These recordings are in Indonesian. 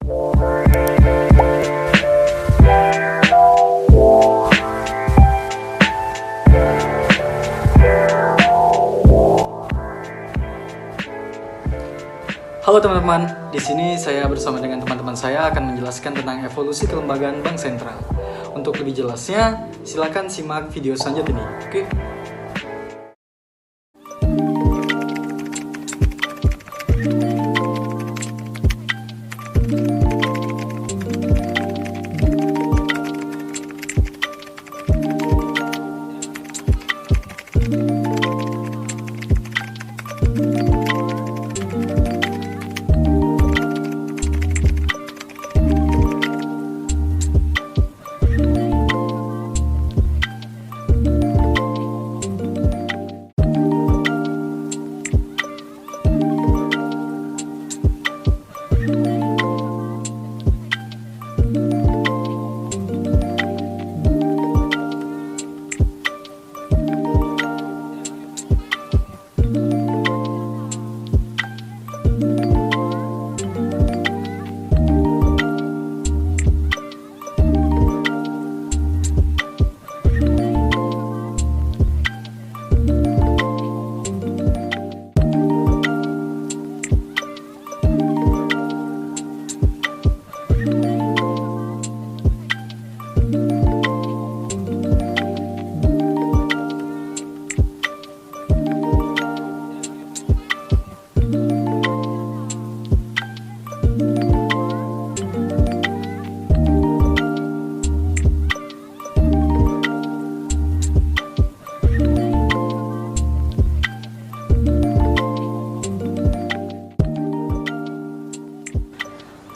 Halo teman-teman, di sini saya bersama dengan teman-teman saya akan menjelaskan tentang evolusi kelembagaan Bank Sentral. Untuk lebih jelasnya, silakan simak video selanjutnya ini. Oke?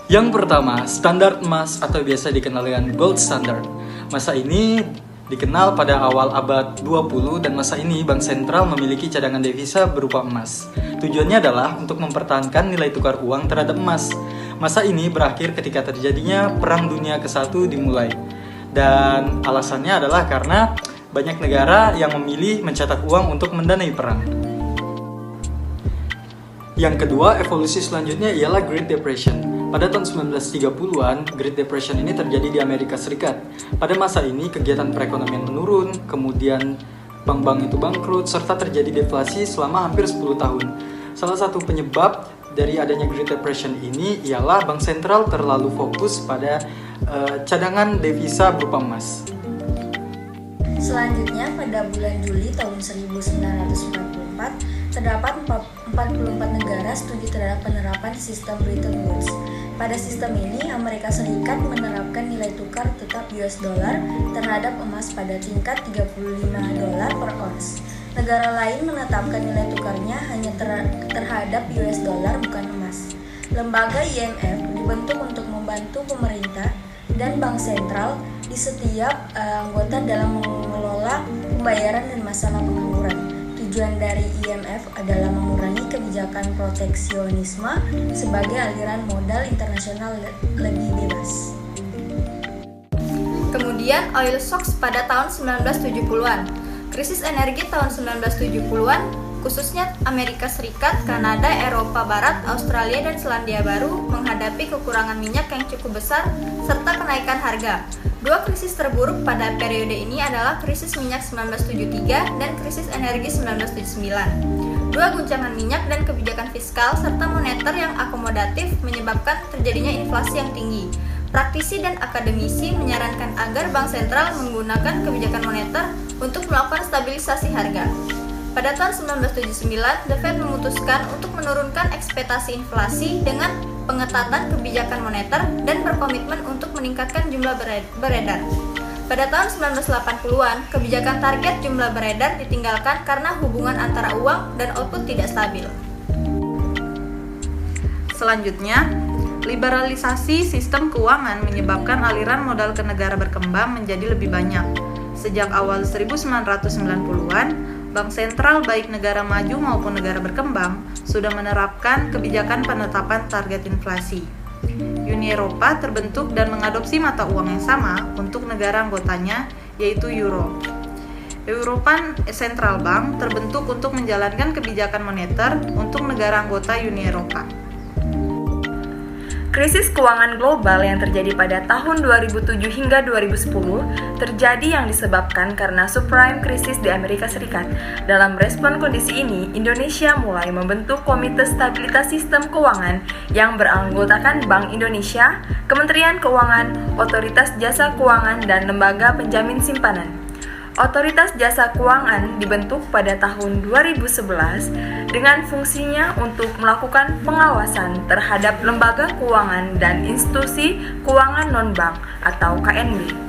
Yang pertama, standar emas atau biasa dikenal dengan gold standard. Masa ini dikenal pada awal abad 20 dan masa ini Bank Sentral memiliki cadangan devisa berupa emas. Tujuannya adalah untuk mempertahankan nilai tukar uang terhadap emas. Masa ini berakhir ketika terjadinya Perang Dunia ke-1 dimulai. Dan alasannya adalah karena banyak negara yang memilih mencetak uang untuk mendanai perang. Yang kedua, evolusi selanjutnya ialah Great Depression. Pada tahun 1930-an, Great Depression ini terjadi di Amerika Serikat. Pada masa ini, kegiatan perekonomian menurun, kemudian bank-bank itu bangkrut, serta terjadi deflasi selama hampir 10 tahun. Salah satu penyebab dari adanya Great Depression ini ialah Bank Sentral terlalu fokus pada cadangan devisa berupa emas. Selanjutnya, pada bulan Juli tahun 1944, terdapat 44 negara setuju terhadap penerapan sistem Bretton Woods. Pada sistem ini, Amerika Serikat menerapkan nilai tukar tetap US dollar terhadap emas pada tingkat 35 dolar per ons. Negara lain menetapkan nilai tukarnya hanya terhadap US dollar bukan emas. Lembaga IMF dibentuk untuk membantu pemerintah dan bank sentral di setiap anggota dalam mengelola pembayaran dan masalah pengangguran. Tujuan dari IMF adalah mengurangi kebijakan proteksionisme sebagai aliran modal internasional lebih bebas. Kemudian oil shocks pada tahun 1970-an. Krisis energi tahun 1970-an, khususnya Amerika Serikat, Kanada, Eropa Barat, Australia, dan Selandia Baru menghadapi kekurangan minyak yang cukup besar serta kenaikan harga. Dua krisis terburuk pada periode ini adalah krisis minyak 1973 dan krisis energi 1979. Dua guncangan minyak dan kebijakan fiskal serta moneter yang akomodatif menyebabkan terjadinya inflasi yang tinggi. Praktisi dan akademisi menyarankan agar Bank Sentral menggunakan kebijakan moneter untuk melakukan stabilisasi harga. Pada tahun 1979, The Fed memutuskan untuk menurunkan ekspektasi inflasi dengan pengetatan kebijakan moneter dan berkomitmen untuk meningkatkan jumlah beredar. Pada tahun 1980-an, kebijakan target jumlah beredar ditinggalkan karena hubungan antara uang dan output tidak stabil. Selanjutnya, liberalisasi sistem keuangan menyebabkan aliran modal ke negara berkembang menjadi lebih banyak. Sejak awal 1990-an, Bank Sentral baik negara maju maupun negara berkembang sudah menerapkan kebijakan penetapan target inflasi. Uni Eropa terbentuk dan mengadopsi mata uang yang sama untuk negara anggotanya, yaitu Euro. European Central Bank terbentuk untuk menjalankan kebijakan moneter untuk negara anggota Uni Eropa. Krisis keuangan global yang terjadi pada tahun 2007 hingga 2010 terjadi yang disebabkan karena subprime krisis di Amerika Serikat. Dalam respon kondisi ini, Indonesia mulai membentuk Komite Stabilitas Sistem Keuangan yang beranggotakan Bank Indonesia, Kementerian Keuangan, Otoritas Jasa Keuangan, dan Lembaga Penjamin Simpanan. Otoritas Jasa Keuangan dibentuk pada tahun 2011 dengan fungsinya untuk melakukan pengawasan terhadap lembaga keuangan dan institusi keuangan non-bank atau KNB.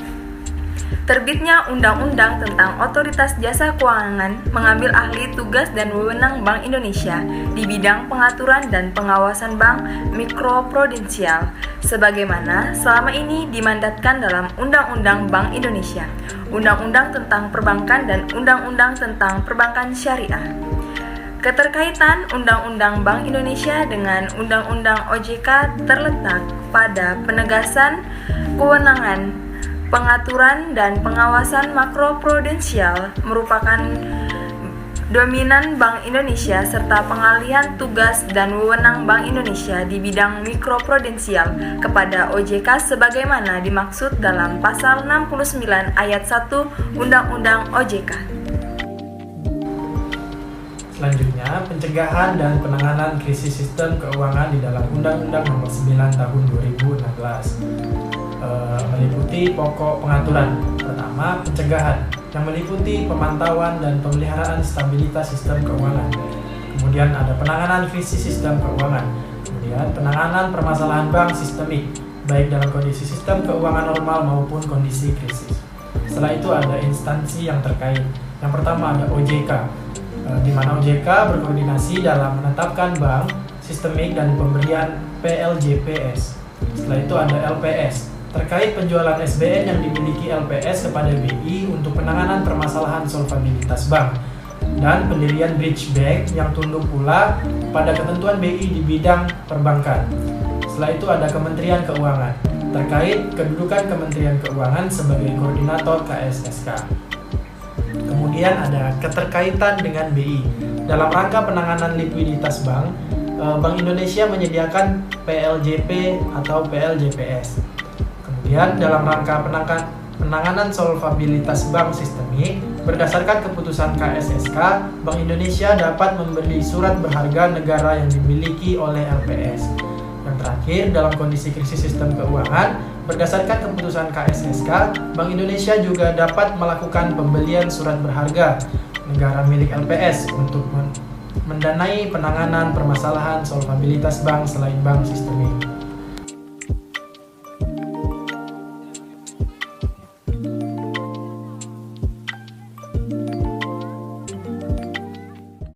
Terbitnya Undang-Undang tentang Otoritas Jasa Keuangan mengambil ahli tugas dan wewenang Bank Indonesia di bidang pengaturan dan pengawasan bank mikroprudensial, sebagaimana selama ini dimandatkan dalam Undang-Undang Bank Indonesia, Undang-Undang tentang Perbankan, dan Undang-Undang tentang Perbankan Syariah. Keterkaitan Undang-Undang Bank Indonesia dengan Undang-Undang OJK terletak pada penegasan kewenangan pengaturan dan pengawasan makroprudensial merupakan dominan Bank Indonesia serta pengalihan tugas dan wewenang Bank Indonesia di bidang mikroprudensial kepada OJK sebagaimana dimaksud dalam pasal 69 ayat 1 Undang-Undang OJK. Selanjutnya, pencegahan dan penanganan krisis sistem keuangan di dalam Undang-Undang Nomor 9 Tahun 2016. Meliputi pokok pengaturan. Pertama, pencegahan yang meliputi pemantauan dan pemeliharaan stabilitas sistem keuangan. Kemudian ada penanganan krisis sistem keuangan. Kemudian penanganan permasalahan bank sistemik, baik dalam kondisi sistem keuangan normal maupun kondisi krisis. Setelah itu ada instansi yang terkait. Yang pertama ada OJK, di mana OJK berkoordinasi dalam menetapkan bank sistemik dan pemberian PLJPS. Setelah itu ada LPS, terkait penjualan SBN yang dimiliki LPS kepada BI untuk penanganan permasalahan solvabilitas bank, dan pendirian bridge bank yang tunduk pula pada ketentuan BI di bidang perbankan. Setelah itu ada Kementerian Keuangan, terkait kedudukan Kementerian Keuangan sebagai koordinator KSSK. Kemudian ada keterkaitan dengan BI. Dalam rangka penanganan likuiditas bank, Bank Indonesia menyediakan PLJP atau PLJPS. Kemudian dalam rangka penanganan solvabilitas bank sistemik, berdasarkan keputusan KSSK, Bank Indonesia dapat memberi surat berharga negara yang dimiliki oleh LPS. Yang terakhir, dalam kondisi krisis sistem keuangan, berdasarkan keputusan KSSK, Bank Indonesia juga dapat melakukan pembelian surat berharga negara milik LPS untuk mendanai penanganan permasalahan solvabilitas bank selain bank sistemik.